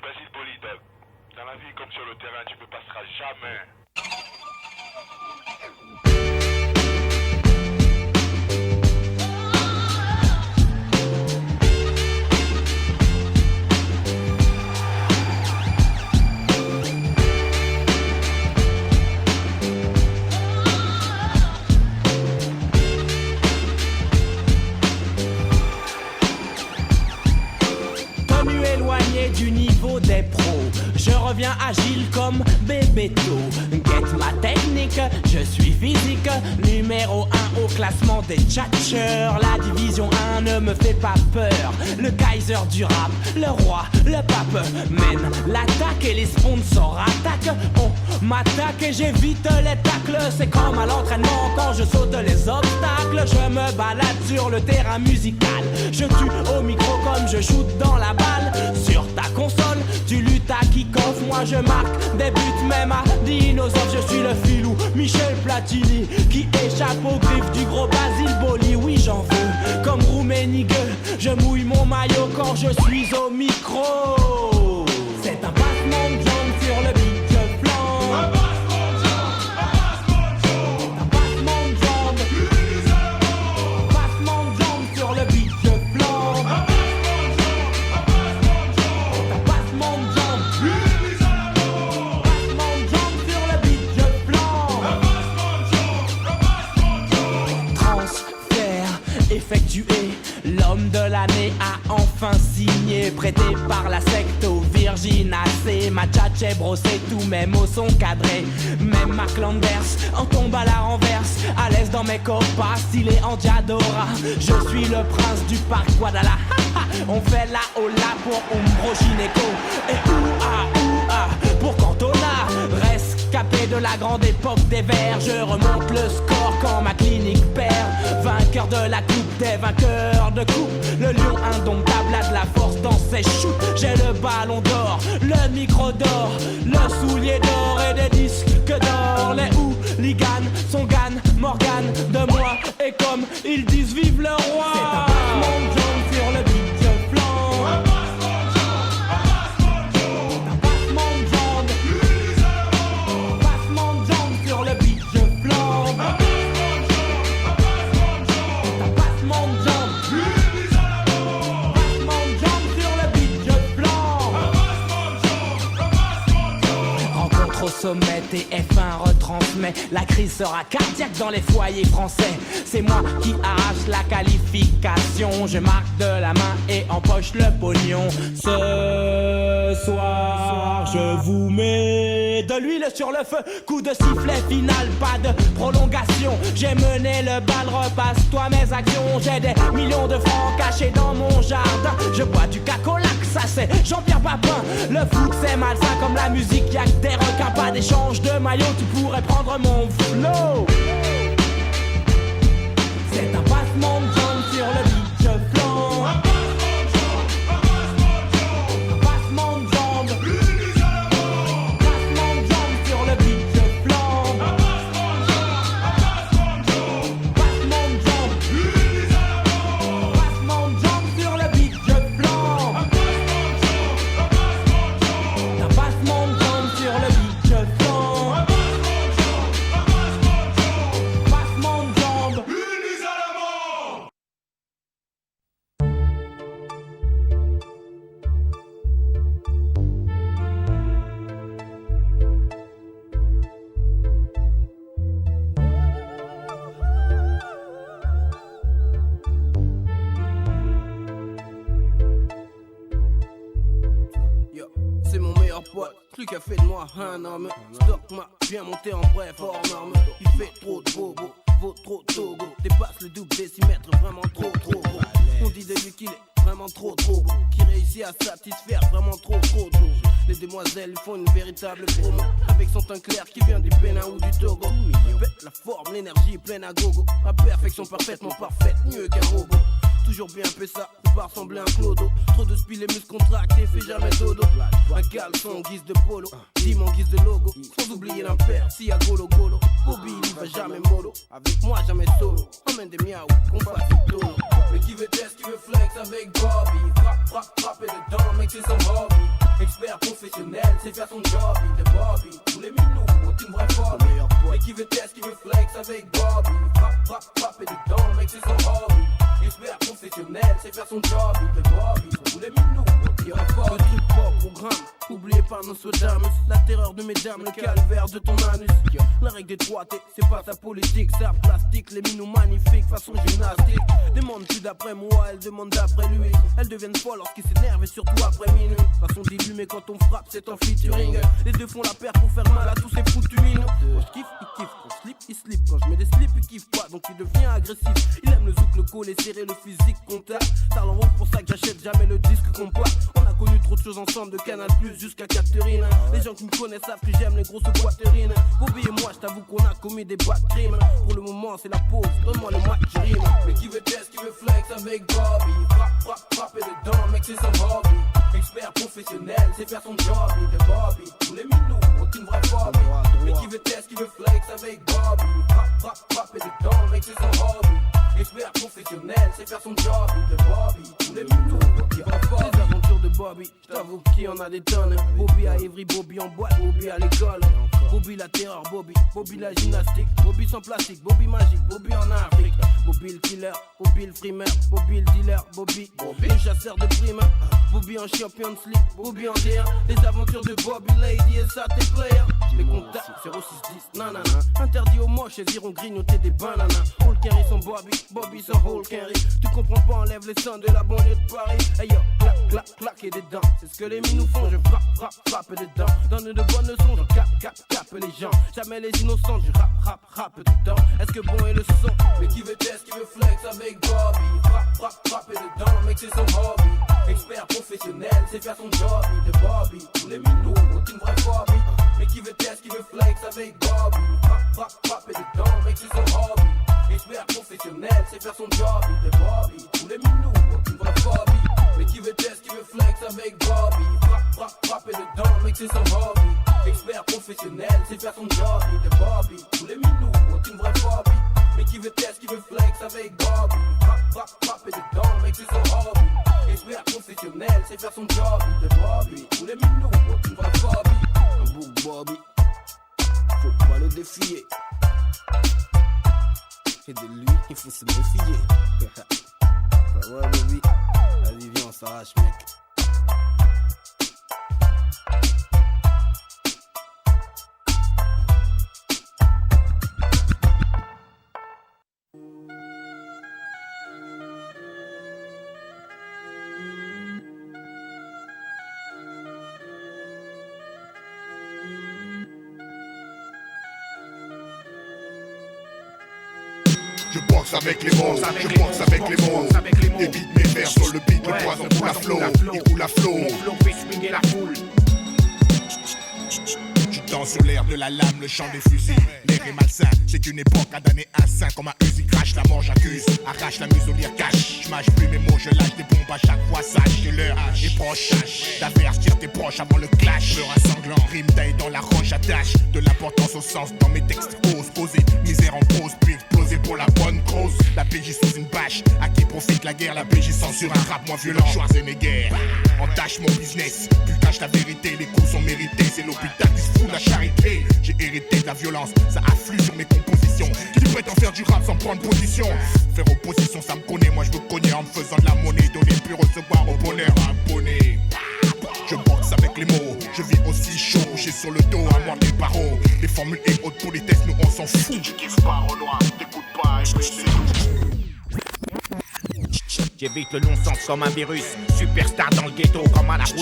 Imbécile polydog. Dans la vie comme sur le terrain, tu ne passeras jamais. Du niveau des pros, je reviens agile comme Bébéto. Get ma technique, je suis physique, numéro 1 au classement des tchatcheurs. La division 1 ne me fait pas peur. Le Kaiser du rap, le roi, le pape mène l'attaque et les sponsors attaquent. On m'attaque et j'évite les tacles. C'est comme à l'entraînement quand je saute les obstacles. Je me balade sur le terrain musical. Je tue au micro comme je shoot dans la balle. Sur ta console, tu luttes à kick-off. Moi je marque des buts même à dinosaures. Je suis le filou Michel Platini qui échappe aux griffes du gros Basile Boli. Oui j'en veux comme Rouménigue. Je mouille mon maillot quand je suis au micro. C'est un passement de jambes sur le beat je flanc. Effectué, l'homme de l'année a enfin signé. Prêté par la secte aux virginacées. Ma tchatche brossée, tous mes mots sont cadrés. Même Mark Landers en tombe à la renverse. À l'aise dans mes copas, stylé en Diadora. Je suis le prince du parc Guadalajara. On fait la hola pour Umbro Gineco. Et ouah pour Cantona. Rescapé de la grande époque des Verts. Je remonte le score quand ma clinique perd. Vainqueur de la coupe des vainqueurs de coupe. Le lion indomptable a de la force dans ses shoots. J'ai le ballon d'or, le micro d'or, le soulier d'or et des disques d'or. Les hooligans sont Gann, Morgan de moi. Et comme ils disent vive le roi. C'est un passement de jambes sur le beat je flanc. Au sommet, TF1 retransmet. La crise sera cardiaque dans les foyers français. C'est moi qui arrache la qualification. Je marque de la main et empoche le pognon. Ce soir, je vous mets de l'huile sur le feu. Coup de sifflet final, pas de prolongation. J'ai mené le bal, repasse-toi mes actions. J'ai des millions de francs cachés dans mon jardin. Je bois du cacolac, ça c'est Jean-Pierre Papin. Le foot c'est malsain comme la musique, y'a que des requins. Pas d'échange de maillot, tu pourrais prendre mon flow. C'est un passement de jambes sur le beat je flanc. Un passement de jambes. Passement de jambes sur le beat je flanc. Passement de jambes. Passement de jambes sur le beat je flanc. Un passement de jambes sur le beat. Truc a fait de moi un homme. Stock m'a bien monté en bref hors norme. Il fait trop de bobo, vaut trop de Togo. Dépasse le double décimètre, vraiment trop beau. On dit de lui qu'il est vraiment trop beau. Qui réussit à satisfaire vraiment trop beau. Les demoiselles font une véritable promo. Avec son teint clair qui vient du Bénin ou du Togo. Pète la forme, l'énergie est pleine à gogo. À perfection parfaitement parfaite, mieux qu'un robot. Toujours bien fait ça, faut pas ressembler à un clodo. Trop de spi, les muscles contractés, fait jamais dodo. Un caleçon en guise de polo, Dim en guise de logo. Sans oublier l'impair, si y'a golo golo. Bobby il va jamais mollo, avec moi jamais solo. Emmène des miaou, qu'on fasse du tono. Mais qui veut test, qui veut flex avec Bobby. Frappe et dedans, mec c'est son hobby. Expert professionnel, c'est faire son job, il est Bobby. Tous les minous ont une vraie phobie. Mais qui veut test, qui veut flex avec Bobby. Frappe et dedans, le mec c'est son hobby. Expert professionnel, c'est faire son job, il est Bobby. Tous les minous ont une vraie phobie. Le truc pop, programme, oublié par nos sodames. La terreur de mes dames, le calvaire de ton anus. La règle des 3T, c'est pas ta politique, c'est un plastique. Les minous magnifiques, façon gymnastique. Demande plus d'après moi, elle demande d'après lui. Elles deviennent folles lorsqu'ils s'énervent et surtout après minuit. Façon début, mais quand on frappe, c'est en featuring. Les deux font la paire pour faire mal à tous ces foutus minous. Quand je kiffe, il kiffe. Quand je slip, il slip. Quand je mets des slips, il kiffe pas. Donc il devient agressif. Il aime le zouk, le collet serré, le physique contact. Ça l'enroule pour ça que j'achète jamais le disque compact. On a connu trop de choses ensemble, de Canal Plus jusqu'à Catherine. Les gens qui me connaissent savent que j'aime les grosses poitrines. Bobby et moi, je t'avoue qu'on a commis des bad crimes. Pour le moment, c'est la pause. Donne-moi le match, je rime. Mais qui veut test, qui veut flex avec Bobby. Frappe et dedans, mec, c'est son hobby. Expert professionnel, c'est faire son job, il est Bobby. Tous les minous ont une vraie phobie. Mais qui veut test, qui veut flex avec Bobby. Frappe et dedans, mec, c'est son hobby. Expert professionnel, c'est faire son job, il est Bobby. Tous les minous ont une vraie phobie. Les aventures de Bobby, j't'avoue qu'il y en a des tonnes. Bobby à Évry, Bobby en boîte, Bobby à l'école. Bobby la terreur, Bobby la gymnastique. Bobby sans plastique, Bobby magique, Bobby en Afrique. Bobby le killer, Bobby le frimeur, Bobby le dealer, Bobby le chasseur de primes. Bobby en champion slip, Bobby en DR. Les aventures de Bobby Lady et ça t'es player. Les contacts 0610, nanana. Interdit aux moches, elles iront grignoter des bananas. Hulk Henry son Bobby son Hulk Henry. Tu comprends pas, enlève les sons de la banlieue de Paris. Hey yo, clac, clac et dedans. C'est ce que les minous font, je frappe dedans. Donne de bonnes leçons, je cape les gens. Jamais les innocents, je rappe dedans. Est-ce que bon est le son? Mais qui veut test, qui veut flex avec Bobby. Frappe et dedans, mec c'est son hobby. Expert professionnel, c'est faire son job, il est Bobby. Tous les minous ont une vraie phobie. Mais qui veut test, qui veut flex avec Bobby. Frappe et dedans, mec c'est son hobby. Expert professionnel, c'est faire son job, il est Bobby. Tous les minous ont une vraie phobie. Mais qui veut test, qui veut flex avec Bobby. Frappe et dedans, mec c'est son hobby. Expert professionnel, c'est faire son job, il est Bobby. Tous les minous ont une vraie phobie. Mais qui veut test, qui veut flex avec Bobby. Frappe et dedans, mec c'est son hobby. Expert professionnel, c'est faire son job, il est Bobby. Tous les minous ont une vraie phobie. Un bouc Bobby, faut pas le défier. Et de lui, il faut se méfier. Ouais, baby, vas-y, viens, on s'arrache, mec. Je boxe avec les mots, je boxe avec les mots. Évite mes vers sur le beat, le poison pour la flow. Il roule à flot. Mon flow fait swinguer la foule. Tu danses sur l'air de la lame, le chant des fusils. L'air est malsain, c'est une époque à damner un saint. Comme un Uzi crash, la mort j'accuse. Arrache la muselière cache. Je mâche plus mes mots, je lâche des bombes à chaque fois. Sache que l'heure est proche. D'avertir tes proches avant le clash. Fleur à sanglant, rime taille dans la roche. Attache de l'importance au sens dans mes textes. Ose poser, misère en pause, puis exploser pour la bonne cause. La PJ sous une bâche, à qui profite la guerre. La PJ censure un rap moins violent. Schwarzenegger, entache mon business. Puis cache la vérité, les coups sont mérités. C'est l'hôpital qui se fout de la charité. J'ai hérité de la violence, ça afflue sur mes compositions. Qui prétend faire du rap sans prendre position? Faire opposition, ça me connaît, moi je me connais en me faisant de la monnaie. Donner puis recevoir au bonheur abonné. Je boxe avec les mots, je vis aussi chaud. J'ai sur le dos à moi des barreaux. Les formules et haute politesse, nous on s'en fout. Tu kiffes pas au noir, t'écoutes pas et puis J'évite le non-sens comme un virus. Superstar dans le ghetto, comme à la roulette.